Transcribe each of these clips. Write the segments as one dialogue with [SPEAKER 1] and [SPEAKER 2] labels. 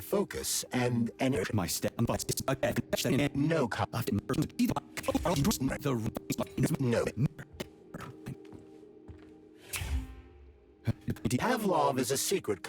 [SPEAKER 1] of focus and energy.
[SPEAKER 2] My step.
[SPEAKER 1] No. No. Pavlov is a secret.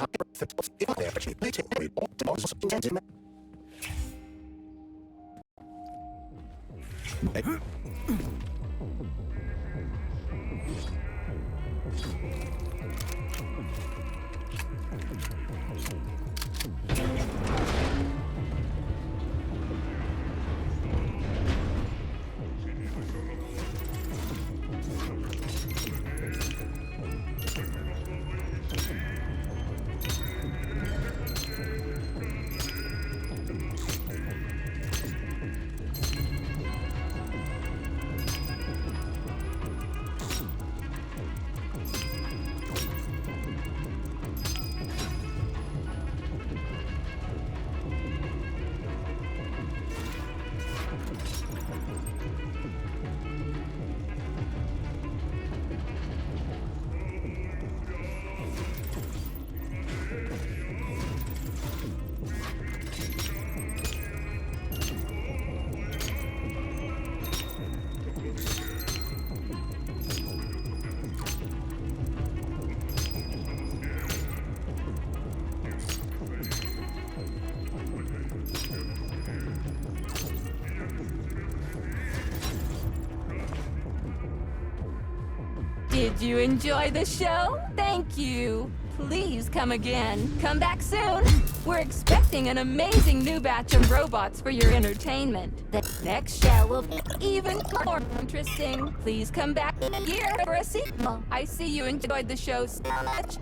[SPEAKER 3] Did you enjoy the show? Thank you. Please come again. Come back soon. We're expecting an amazing new batch of robots for your entertainment. The next show will be even more interesting. Please come back here for a sequel. I see you enjoyed the show so much.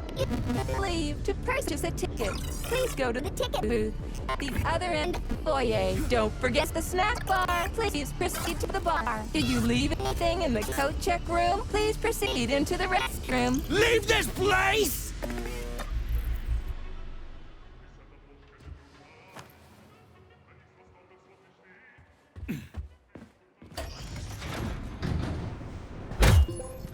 [SPEAKER 3] Leave to purchase a ticket. Please go to the ticket booth at the other end of the foyer. Don't forget the snack bar. Please proceed to the bar. Did you leave anything in the coat check room? Please proceed into the restroom.
[SPEAKER 2] Leave this place!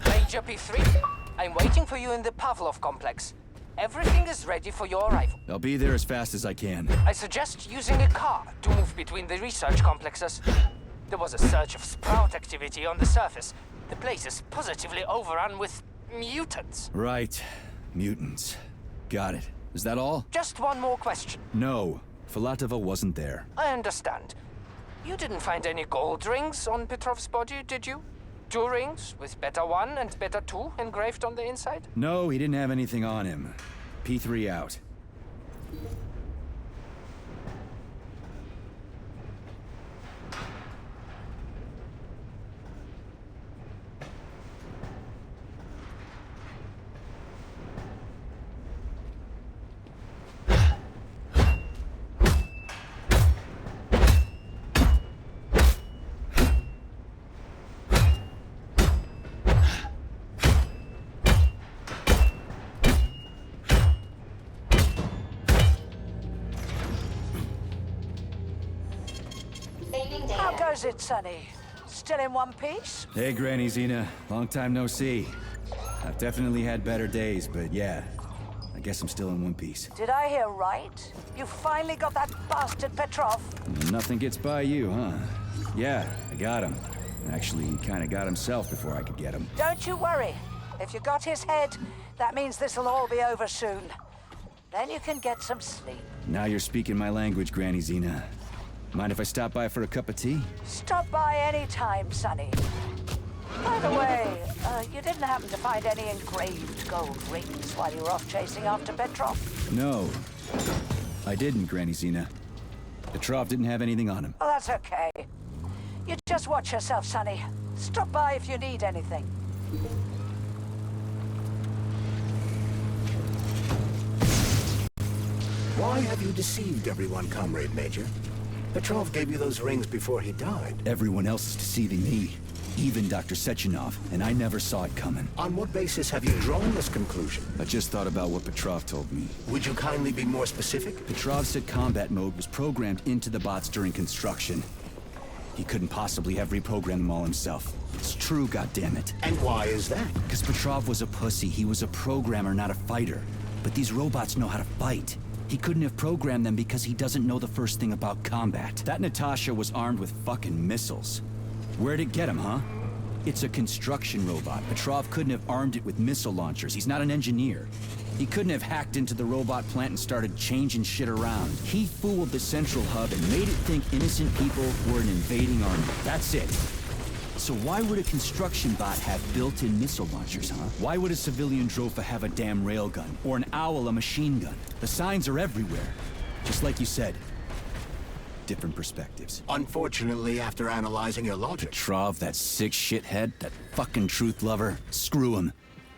[SPEAKER 4] Major P3, I'm waiting for you in the Pavlov complex. Everything is ready for your arrival.
[SPEAKER 2] I'll be there as fast as I can.
[SPEAKER 4] I suggest using a car to move between the research complexes. There was a surge of sprout activity on the surface. The place is positively overrun with mutants.
[SPEAKER 2] Right. Mutants. Got it. Is that all?
[SPEAKER 4] Just one more question.
[SPEAKER 2] No. Filatova wasn't there.
[SPEAKER 4] I understand. You didn't find any gold rings on Petrov's body, did you? 2 rings with Beta 1 and Beta 2 engraved on the inside?
[SPEAKER 2] No, he didn't have anything on him. P3 out.
[SPEAKER 5] How goes it, Sonny? Still in one piece?
[SPEAKER 2] Hey, Granny Zena. Long time no see. I've definitely had better days, but yeah. I guess I'm still in one piece.
[SPEAKER 5] Did I hear right? You finally got that bastard Petrov?
[SPEAKER 2] Nothing gets by you, huh? Yeah, I got him. Actually, he kinda got himself before I could get him.
[SPEAKER 5] Don't you worry. If you got his head, that means this'll all be over soon. Then you can get some sleep.
[SPEAKER 2] Now you're speaking my language, Granny Zena. Mind if I stop by for a cup of tea?
[SPEAKER 5] Stop by any time, Sonny. By the way, you didn't happen to find any engraved gold rings while you were off chasing after Petrov?
[SPEAKER 2] No. I didn't, Granny Zena. Petrov didn't have anything on him.
[SPEAKER 5] Oh, that's okay. You just watch yourself, Sonny. Stop by if you need anything.
[SPEAKER 1] Why have you deceived everyone, Comrade Major? Petrov gave you those rings before he died.
[SPEAKER 2] Everyone else is deceiving me. Even Dr. Sechenov, and I never saw it coming.
[SPEAKER 1] On what basis have you drawn this conclusion?
[SPEAKER 2] I just thought about what Petrov told me.
[SPEAKER 1] Would you kindly be more specific?
[SPEAKER 2] Petrov said combat mode was programmed into the bots during construction. He couldn't possibly have reprogrammed them all himself. It's true, goddammit.
[SPEAKER 1] And why is that?
[SPEAKER 2] Because Petrov was a pussy. He was a programmer, not a fighter. But these robots know how to fight. He couldn't have programmed them because he doesn't know the first thing about combat. That Natasha was armed with fucking missiles. Where'd it get him, huh? It's a construction robot. Petrov couldn't have armed it with missile launchers. He's not an engineer. He couldn't have hacked into the robot plant and started changing shit around. He fooled the central hub and made it think innocent people were an invading army. That's it. So why would a construction bot have built-in missile launchers, huh? Why would a civilian Drofa have a damn railgun? Or an Owl a machine gun? The signs are everywhere. Just like you said. Different perspectives.
[SPEAKER 1] Unfortunately, after analyzing your logic...
[SPEAKER 2] Petrov, that sick shithead, that fucking truth lover. Screw him.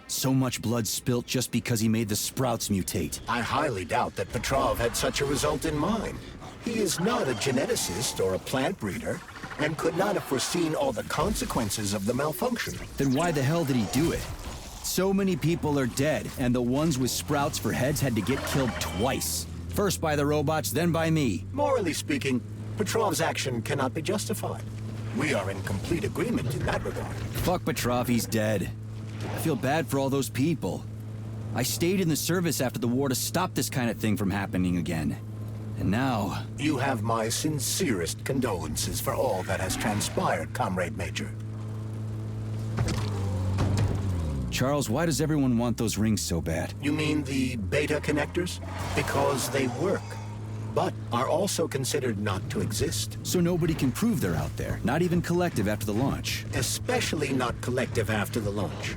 [SPEAKER 2] So much blood spilt just because he made the sprouts mutate.
[SPEAKER 1] I highly doubt that Petrov had such a result in mind. He is not a geneticist or a plant breeder, and could not have foreseen all the consequences of the malfunction.
[SPEAKER 2] Then why the hell did he do it? So many people are dead, and the ones with sprouts for heads had to get killed twice. First by the robots, then by me.
[SPEAKER 1] Morally speaking, Petrov's action cannot be justified. We are in complete agreement in that regard.
[SPEAKER 2] Fuck Petrov, he's dead. I feel bad for all those people. I stayed in the service after the war to stop this kind of thing from happening again. And now...
[SPEAKER 1] You have my sincerest condolences for all that has transpired, Comrade Major.
[SPEAKER 2] Charles, why does everyone want those rings so bad?
[SPEAKER 1] You mean the beta connectors? Because they work, but are also considered not to exist.
[SPEAKER 2] So nobody can prove they're out there, not even Collective after the launch.
[SPEAKER 1] Especially not Collective after the launch.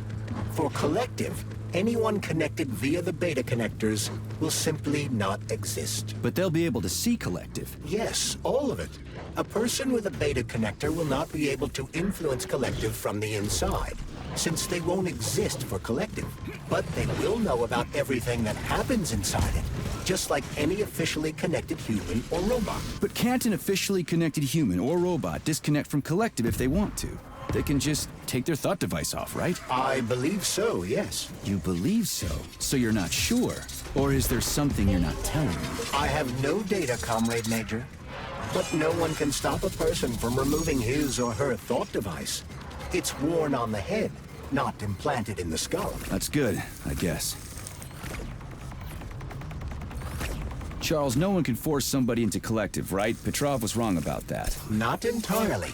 [SPEAKER 1] For Collective, anyone connected via the beta connectors will simply not exist.
[SPEAKER 2] But they'll be able to see Collective.
[SPEAKER 1] Yes, all of it. A person with a beta connector will not be able to influence Collective from the inside, since they won't exist for Collective. But they will know about everything that happens inside it, just like any officially connected human or robot.
[SPEAKER 2] But can't an officially connected human or robot disconnect from Collective if they want to? They can just take their thought device off, right?
[SPEAKER 1] I believe so, yes.
[SPEAKER 2] You believe so? So you're not sure? Or is there something you're not telling me?
[SPEAKER 1] I have no data, Comrade Major. But no one can stop a person from removing his or her thought device. It's worn on the head, not implanted in the skull.
[SPEAKER 2] That's good, I guess. Charles, no one can force somebody into Collective, right? Petrov was wrong about that.
[SPEAKER 1] Not entirely.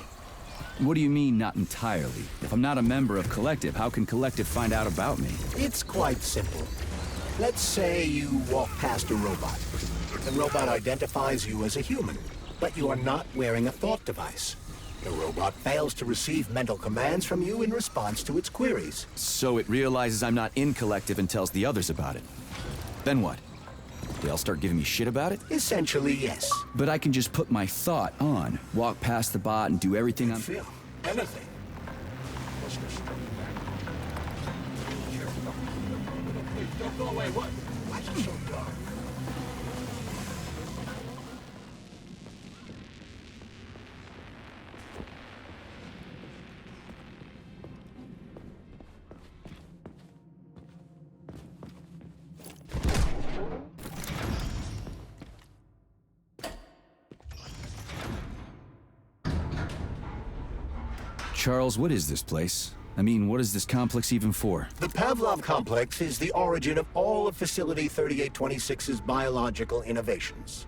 [SPEAKER 2] What do you mean, not entirely? If I'm not a member of Collective, how can Collective find out about me?
[SPEAKER 1] It's quite simple. Let's say you walk past a robot. The robot identifies you as a human, but you are not wearing a thought device. The robot fails to receive mental commands from you in response to its queries.
[SPEAKER 2] So it realizes I'm not in Collective and tells the others about it. Then what? They all start giving me shit about it?
[SPEAKER 1] Essentially, yes.
[SPEAKER 2] But I can just put my thought on, walk past the bot and do everything I'm...
[SPEAKER 1] Feel anything. Don't go away. What? Why is it so dark?
[SPEAKER 2] Charles, what is this place? I mean, what is this complex even for?
[SPEAKER 1] The Pavlov Complex is the origin of all of Facility 3826's biological innovations.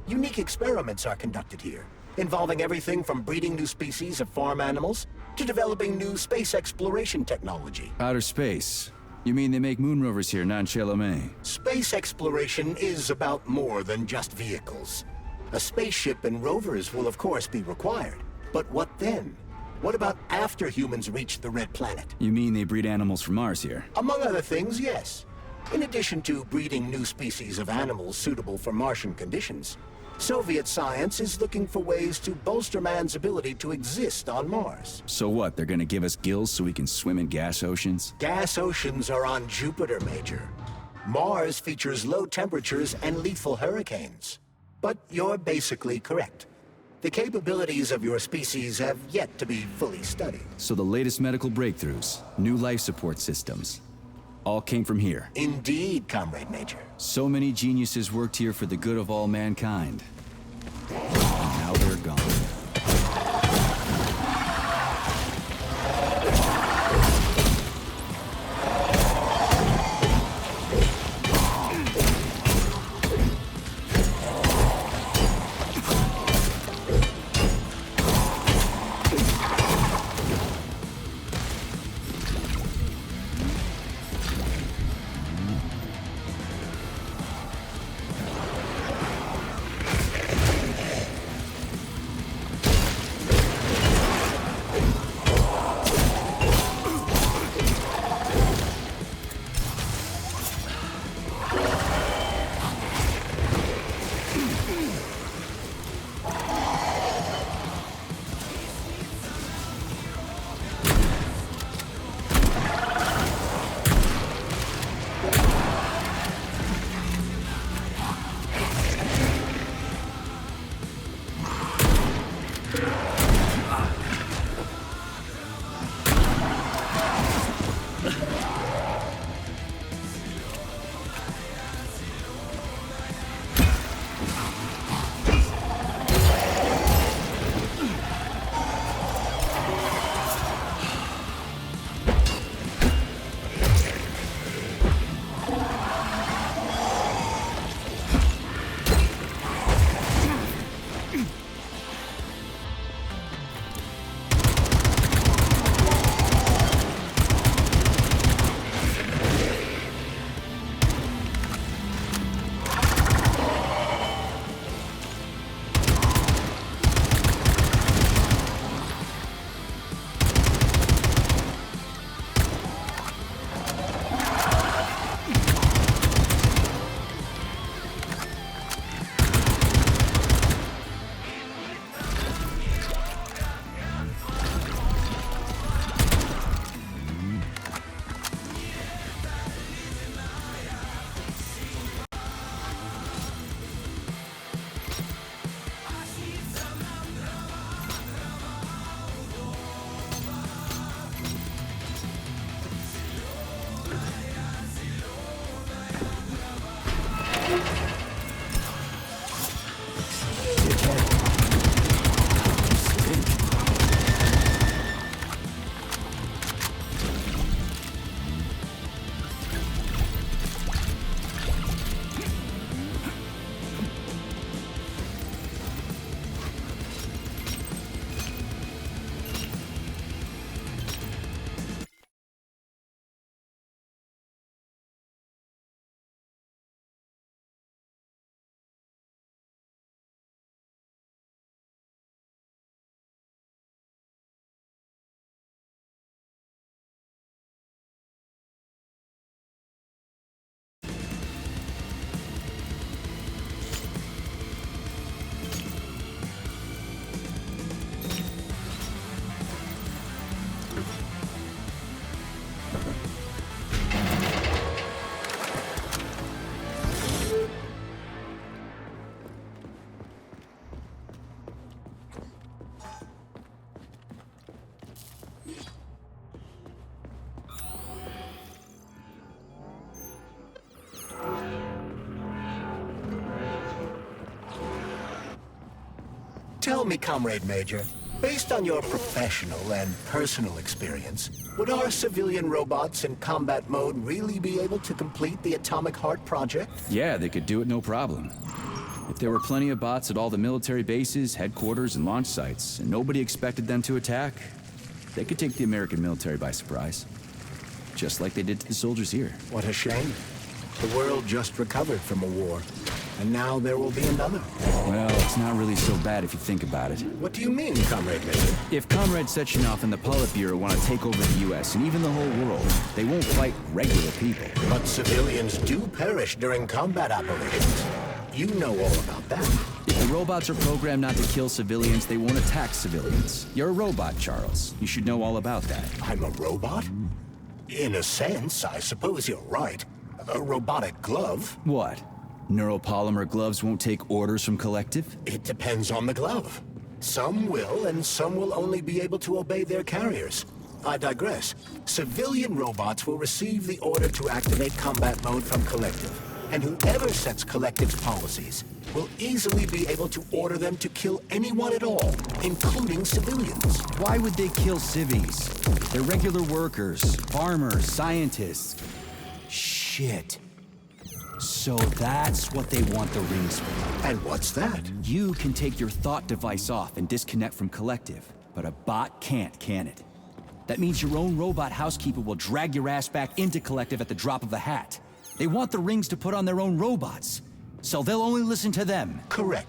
[SPEAKER 1] Unique experiments are conducted here, involving everything from breeding new species of farm animals to developing new space exploration technology.
[SPEAKER 2] Outer space? You mean they make moon rovers here, non-Chelomé?
[SPEAKER 1] Space exploration is about more than just vehicles. A spaceship and rovers will of course be required. But what then? What about after humans reach the Red Planet?
[SPEAKER 2] You mean they breed animals from Mars here?
[SPEAKER 1] Among other things, yes. In addition to breeding new species of animals suitable for Martian conditions, Soviet science is looking for ways to bolster man's ability to exist on Mars.
[SPEAKER 2] So what, they're gonna give us gills so we can swim in gas oceans?
[SPEAKER 1] Gas oceans are on Jupiter, Major. Mars features low temperatures and lethal hurricanes. But you're basically correct. The capabilities of your species have yet to be fully studied.
[SPEAKER 2] So the latest medical breakthroughs, new life support systems, all came from here.
[SPEAKER 1] Indeed, Comrade Major.
[SPEAKER 2] So many geniuses worked here for the good of all mankind. And now they're gone.
[SPEAKER 1] Tell me, Comrade Major, based on your professional and personal experience, would our civilian robots in combat mode really be able to complete the Atomic Heart project?
[SPEAKER 2] Yeah, they could do it no problem. If there were plenty of bots at all the military bases, headquarters, and launch sites, and nobody expected them to attack, they could take the American military by surprise. Just like they did to the soldiers here.
[SPEAKER 1] What a shame. The world just recovered from a war, and now there will be another.
[SPEAKER 2] Well, it's not really so bad if you think about it.
[SPEAKER 1] What do you mean, Comrade Major?
[SPEAKER 2] If Comrade Sechenov and the Politburo want to take over the U.S. and even the whole world, they won't fight regular people.
[SPEAKER 1] But civilians do perish during combat operations. You know all about that.
[SPEAKER 2] If the robots are programmed not to kill civilians, they won't attack civilians. You're a robot, Charles. You should know all about that.
[SPEAKER 1] I'm a robot? In a sense, I suppose you're right. A robotic glove?
[SPEAKER 2] What? Neuropolymer gloves won't take orders from Collective?
[SPEAKER 1] It depends on the glove. Some will, and some will only be able to obey their carriers. I digress. Civilian robots will receive the order to activate combat mode from Collective, and whoever sets Collective's policies will easily be able to order them to kill anyone at all, including civilians.
[SPEAKER 2] Why would they kill civvies? They're regular workers, farmers, scientists. Shit. So that's what they want the rings for.
[SPEAKER 1] And what's that?
[SPEAKER 2] You can take your thought device off and disconnect from Collective, but a bot can't, can it? That means your own robot housekeeper will drag your ass back into Collective at the drop of a hat. They want the rings to put on their own robots, so they'll only listen to them.
[SPEAKER 1] Correct.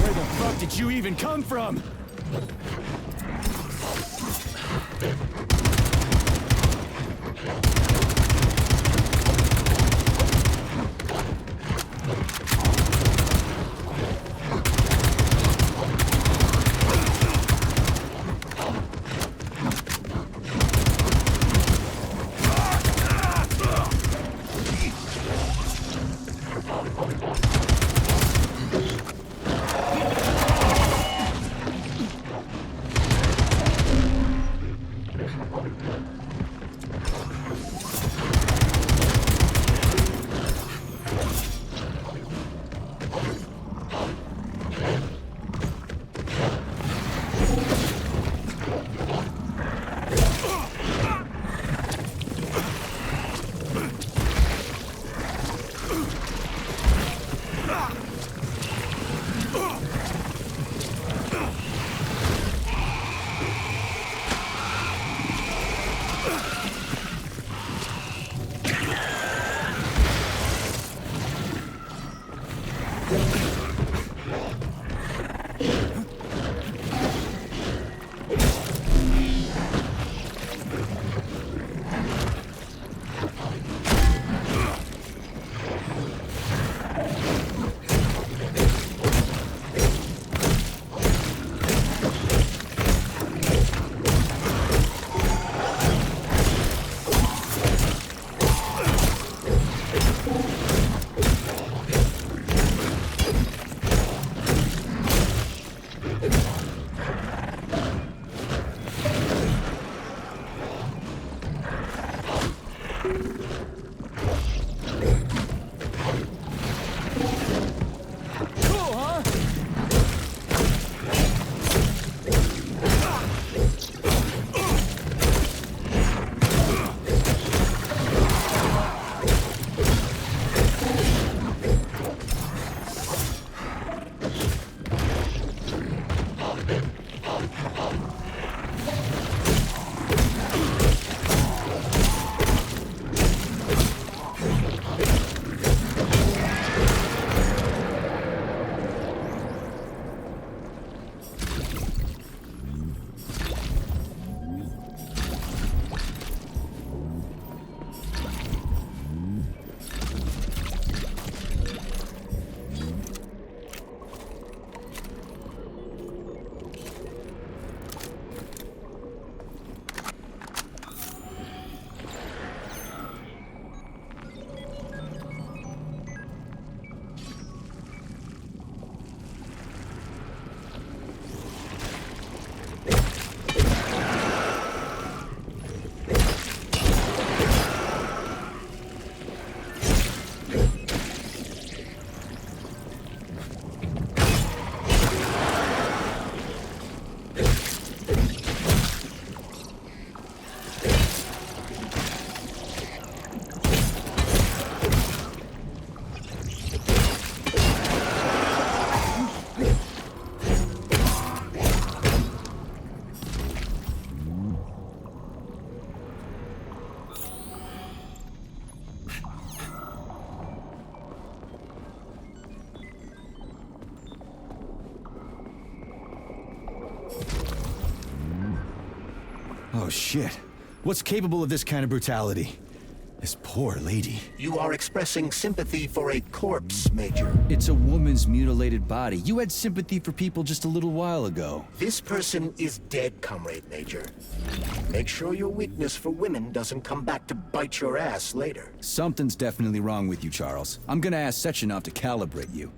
[SPEAKER 2] Where the fuck did you even come from? Oh shit. What's capable of this kind of brutality? This poor lady.
[SPEAKER 1] You are expressing sympathy for a corpse, Major.
[SPEAKER 2] It's a woman's mutilated body. You had sympathy for people just a little while ago.
[SPEAKER 1] This person is dead, Comrade Major. Make sure your weakness for women doesn't come back to bite your ass later.
[SPEAKER 2] Something's definitely wrong with you, Charles. I'm gonna ask Sechenov to calibrate you.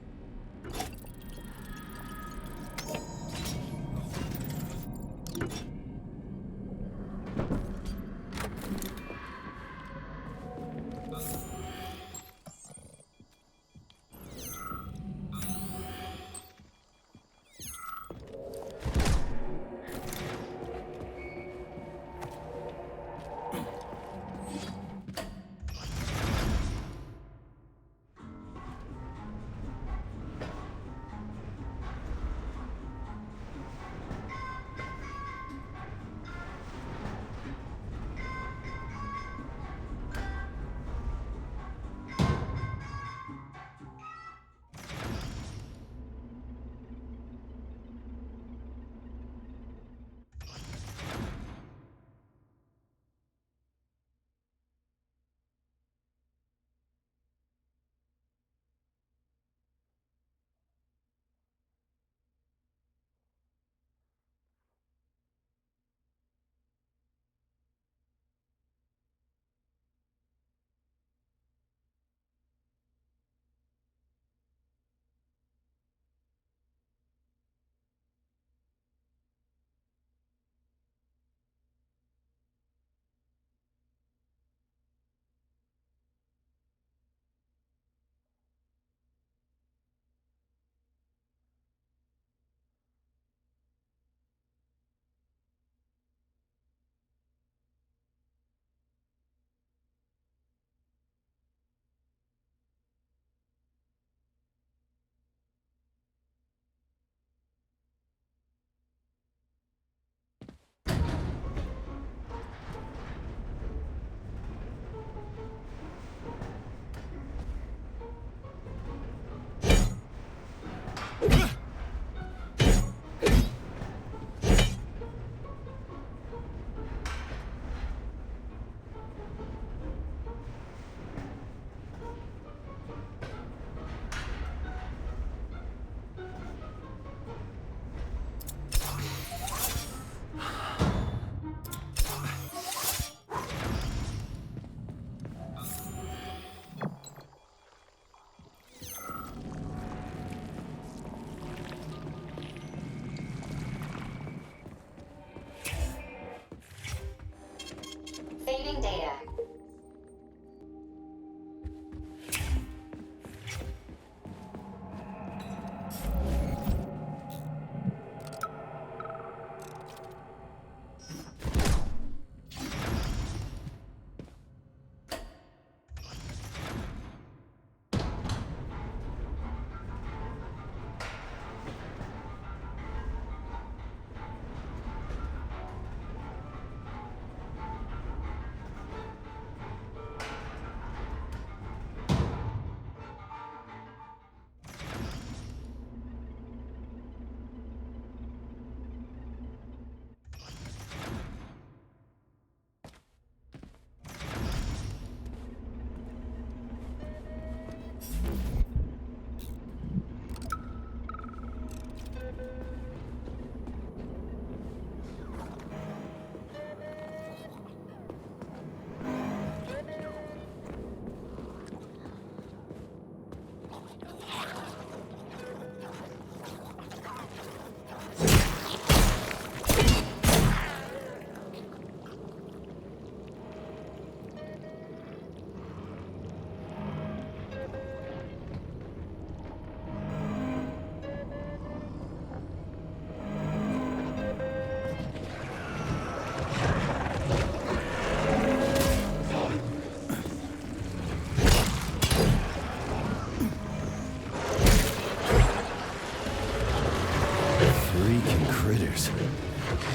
[SPEAKER 2] Freaking critters.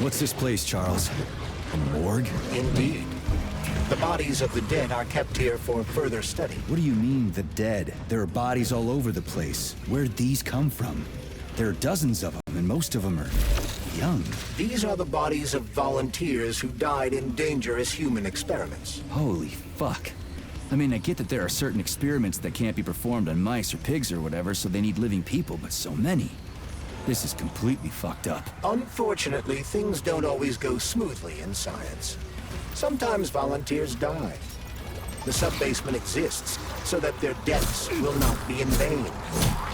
[SPEAKER 2] What's this place, Charles? A morgue?
[SPEAKER 1] Indeed. The bodies of the dead are kept here for further study.
[SPEAKER 2] What do you mean, the dead? There are bodies all over the place. Where'd these come from? There are dozens of them, and most of them are young.
[SPEAKER 1] These are the bodies of volunteers who died in dangerous human experiments.
[SPEAKER 2] Holy fuck. I mean, I get that there are certain experiments that can't be performed on mice or pigs or whatever, so they need living people, but so many. This is completely fucked up.
[SPEAKER 1] Unfortunately, things don't always go smoothly in science. Sometimes volunteers die. The sub-basement exists so that their deaths will not be in vain.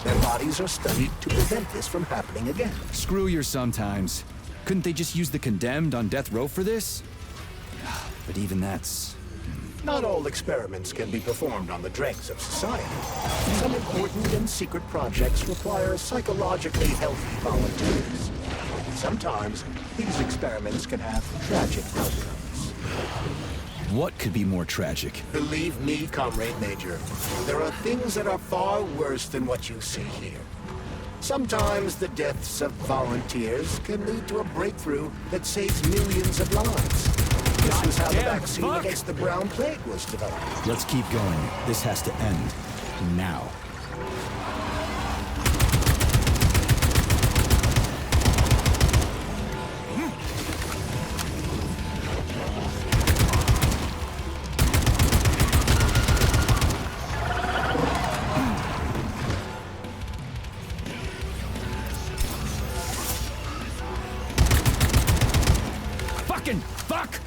[SPEAKER 1] Their bodies are studied to prevent this from happening again.
[SPEAKER 2] Screw your sometimes. Couldn't they just use the condemned on death row for this? But even that's...
[SPEAKER 1] Not all experiments can be performed on the dregs of society. Some important and secret projects require psychologically healthy volunteers. Sometimes, these experiments can have tragic outcomes.
[SPEAKER 2] What could be more tragic?
[SPEAKER 1] Believe me, Comrade Major, there are things that are far worse than what you see here. Sometimes the deaths of volunteers can lead to a breakthrough that saves millions of lives. This was how the vaccine against the brown plague was developed.
[SPEAKER 2] Let's keep going. This has to end. Now. Fucking fuck!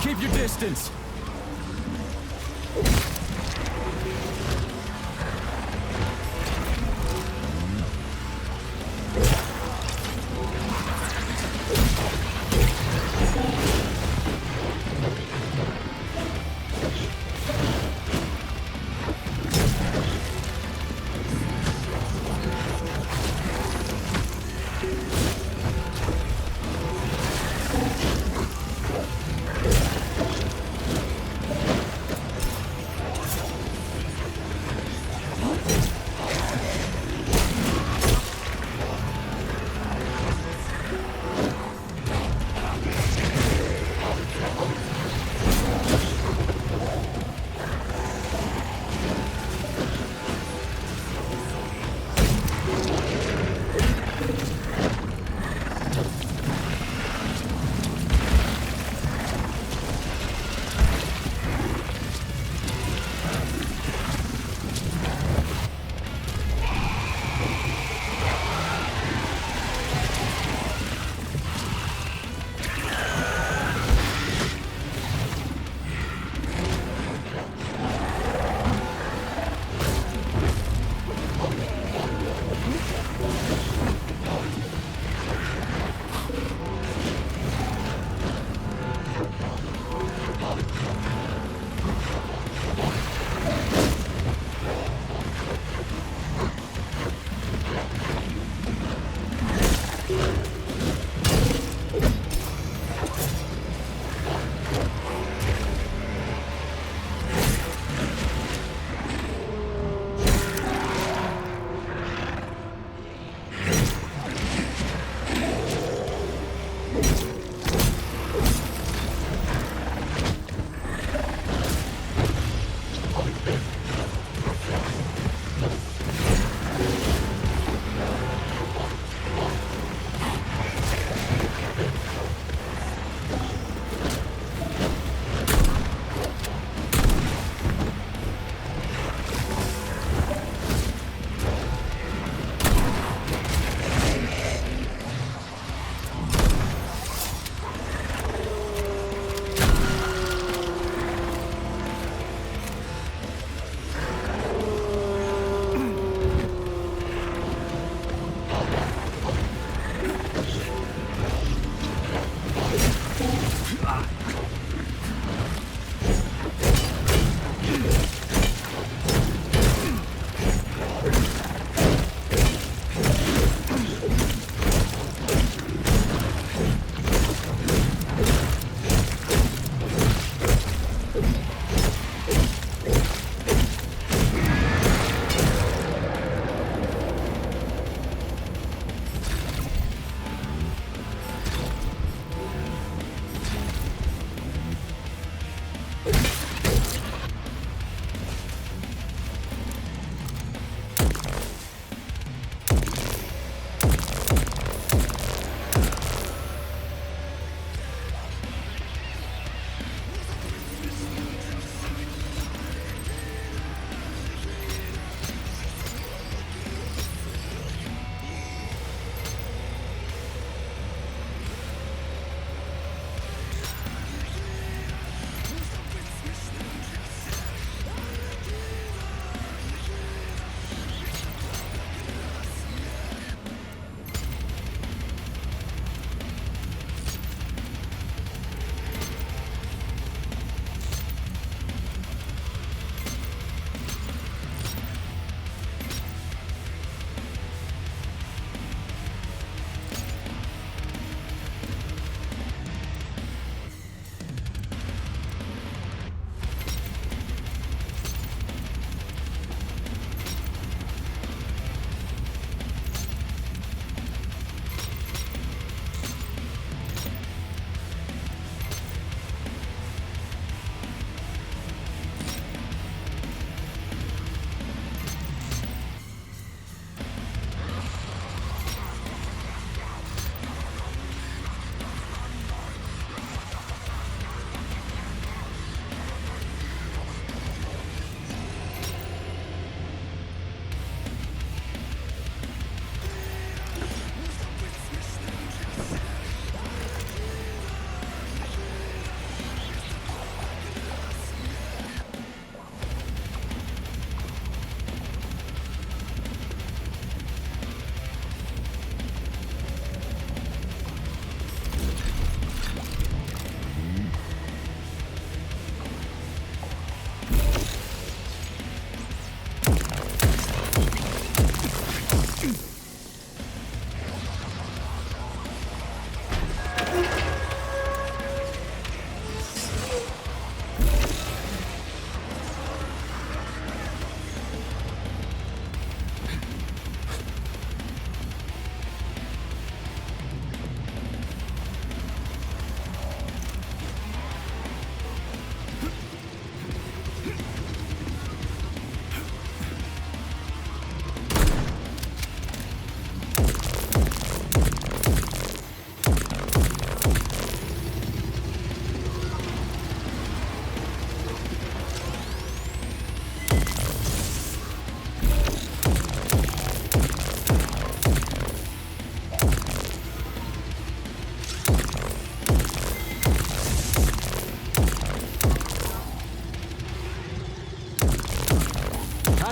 [SPEAKER 2] Keep your distance!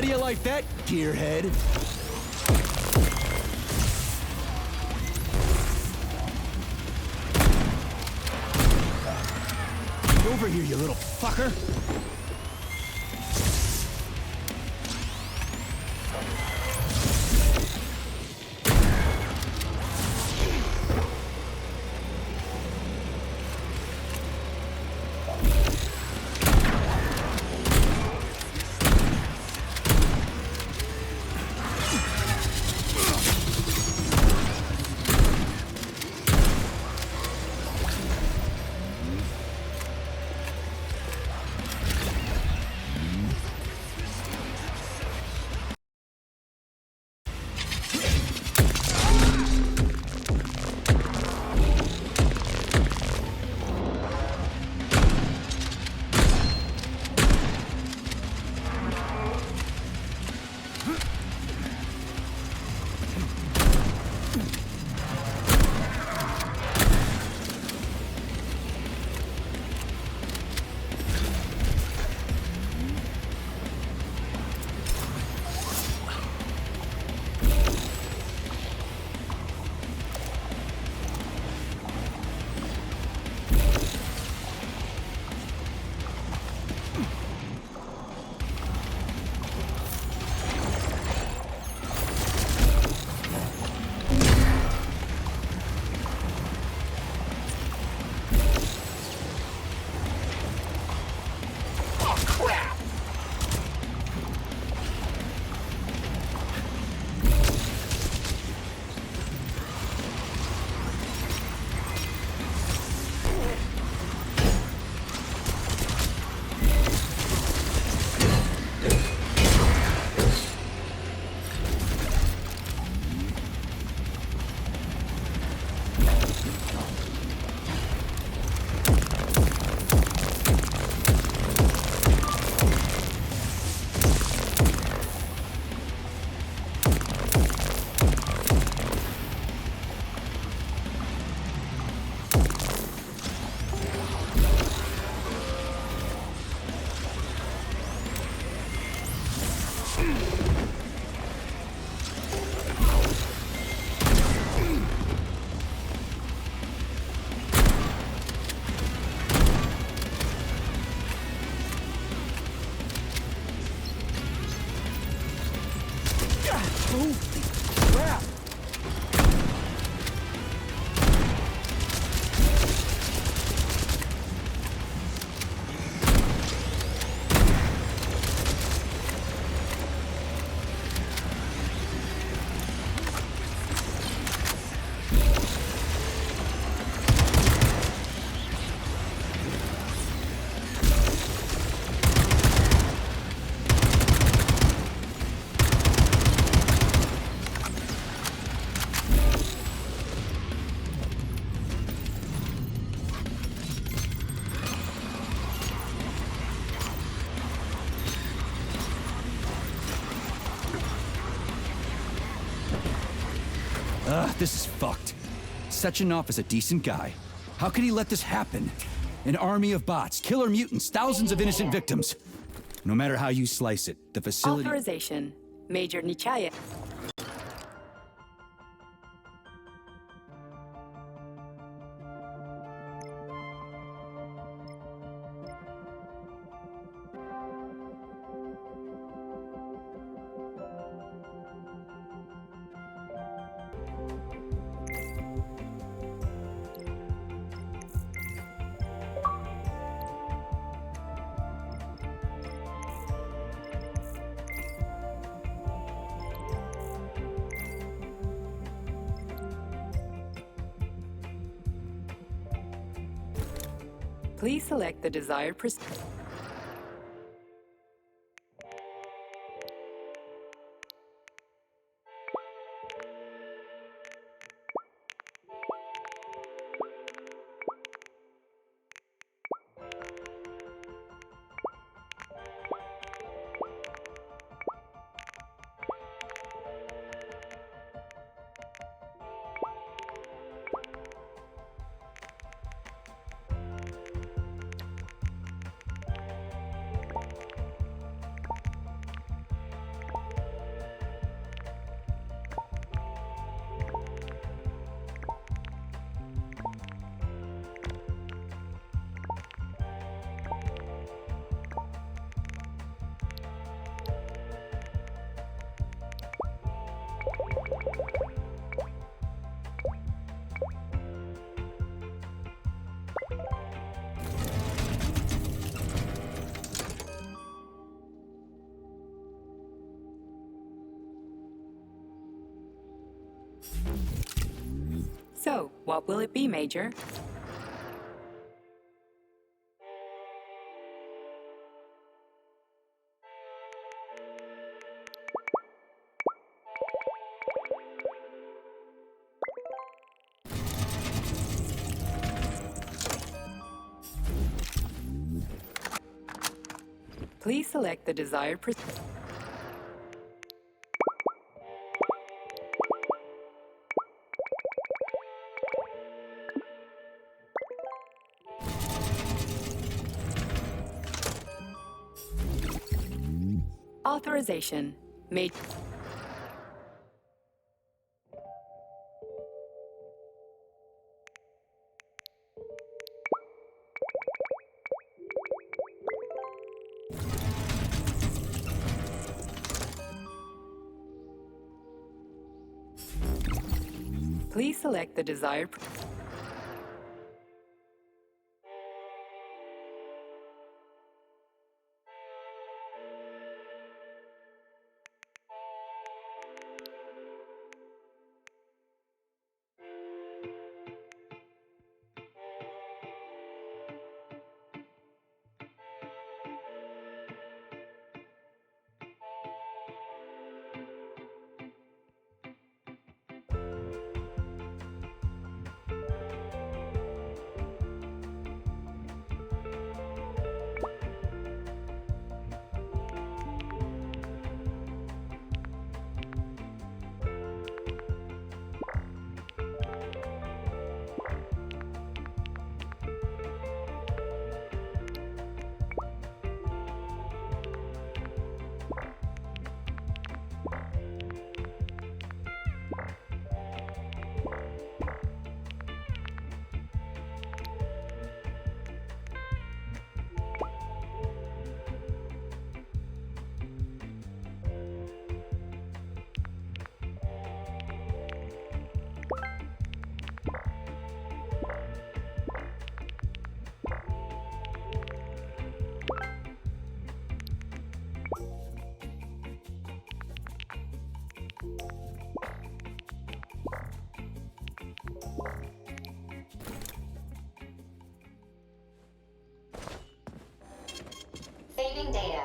[SPEAKER 2] you like that, gearhead? Get over here, you little fucker! This is fucked. Sechenov is a decent guy. How could he let this happen? An army of bots, killer mutants, thousands of innocent victims. No matter how you slice it, the facility...
[SPEAKER 6] Authorization. Major Nechayev. Please select the desired perspective. So, what will it be, Major? Please select the desired authorization. Please select the desired
[SPEAKER 7] Saving data.